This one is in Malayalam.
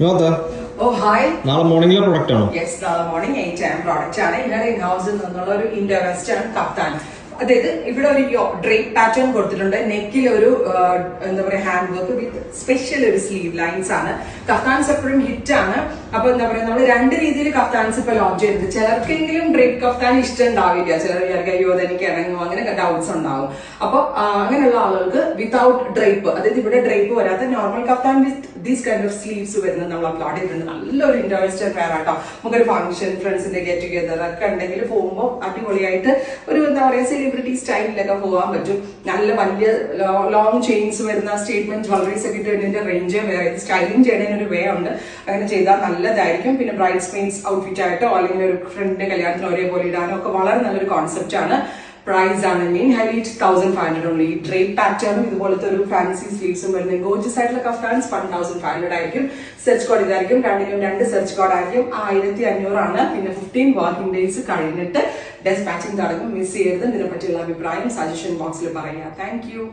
Oh, hi. നാളെ മോർണിംഗിലെ പ്രൊഡക്റ്റ് ആണോ? Yes, നാളെ മോർണിംഗ് 8 AM പ്രോഡക്റ്റ് ആണ്. ഇവിടെ ഇൻ ഹൗസിൽ നിന്നുള്ള ഒരു ഇന്ത്യ വെസ്റ്റേൺ കഫ്താൻ. അതായത് ഇവിടെ ഒരു ഡ്രേപ്പ് പാറ്റേൺ കൊടുത്തിട്ടുണ്ട്. നെക്കിൽ ഒരു എന്താ പറയാ ഹാൻഡ് വർക്ക് വിത്ത് സ്പെഷ്യൽ ഒരു സ്ലീവ് ലൈൻസ് ആണ്. കഫ്താൻസ് എപ്പോഴും ഹിറ്റ് ആണ്. അപ്പൊ എന്താ പറയാ നമ്മൾ രണ്ട് രീതിയിൽ കഫ്താൻസ് ഇപ്പൊ ലോഞ്ച് ചെയ്തിട്ടുണ്ട്. ചിലർക്കെങ്കിലും ഡ്രേപ്പ് കഫ്താൻ ഇഷ്ടം ഉണ്ടാവില്ല. ചിലർ വിചാരിക്കും അയ്യോ അതെനിക്ക് ഇറങ്ങും, അങ്ങനെ ഡൗട്ട്സ് ഉണ്ടാവും. അപ്പൊ അങ്ങനെയുള്ള ആളുകൾക്ക് വിതൗട്ട് ഡ്രേപ്പ്, അതായത് ഇവിടെ ഡ്രേപ്പ് വരാത്ത normal kaftan with these kind of sleeves വരുന്നത് നമ്മൾ അപ്ലോഡ് ചെയ്തിട്ടുണ്ട്. നല്ലൊരു ഇന്റർവെസ്റ്റർ ഫെയർ ആട്ടോ. നമുക്കൊരു ഫംഗ്ഷൻ, ഫ്രണ്ട്സിന്റെ ഗെറ്റ് ടുഗെദർ ഒക്കെ ഉണ്ടെങ്കിൽ പോകുമ്പോൾ അടിപൊളിയായിട്ട് ഒരു എന്താ പറയാ സെലിബ്രിറ്റി സ്റ്റൈലിലൊക്കെ പോകാൻ പറ്റും. നല്ല വലിയ ലോങ് ചെയിൻസ് വരുന്ന സ്റ്റേറ്റ്മെന്റ് ജ്വല്ലറീസ് ഒക്കെ ഇട്ട് റേഞ്ച് വേറെ സ്റ്റൈലിംഗ് ചെയ്യുന്നതിന് ഒരു വേ ഉണ്ട്. അങ്ങനെ ചെയ്താൽ നല്ലതായിരിക്കും. പിന്നെ ബ്രൈഡ്സ് മെയ്ഡ്സ് ഔട്ട്ഫിറ്റ് ആയിട്ടോ അല്ലെങ്കിൽ ഒരു ഫ്രണ്ട് കല്യാണത്തിന് ഒരേപോലെ ഇടാനോ ഒക്കെ വളരെ നല്ലൊരു കോൺസെപ്റ്റ് ആണ്. പ്രൈസ് ആണ് മെയിൻ ഹൈലൈറ്റ് 1500 ഓൺലി. ഡ്രേപ്പ് പാറ്റേണും ഇതുപോലത്തെ ഒരു ഫാൻസി സ്ലീവ്സും വരുന്ന ഗോർജിയസ് ആയിട്ടുള്ള കഫ്താൻസ് 1500 ആയിരിക്കും. സെർച്ച് കോഡ് ഇതായിരിക്കും. രണ്ടിനും 2 സെർച്ച് കോഡ് ആയിരിക്കും. 1500 ആണ്. പിന്നെ 15 വർക്കിംഗ് ഡേയ്സ് കഴിഞ്ഞിട്ട് ഡെസ്പാച്ചിങ് തുടങ്ങും. മിസ് ചെയ്യരുത്. ഇതിനെ പറ്റിയുള്ള അഭിപ്രായം സജഷൻ ബോക്സിൽ പറയാം. Thank you.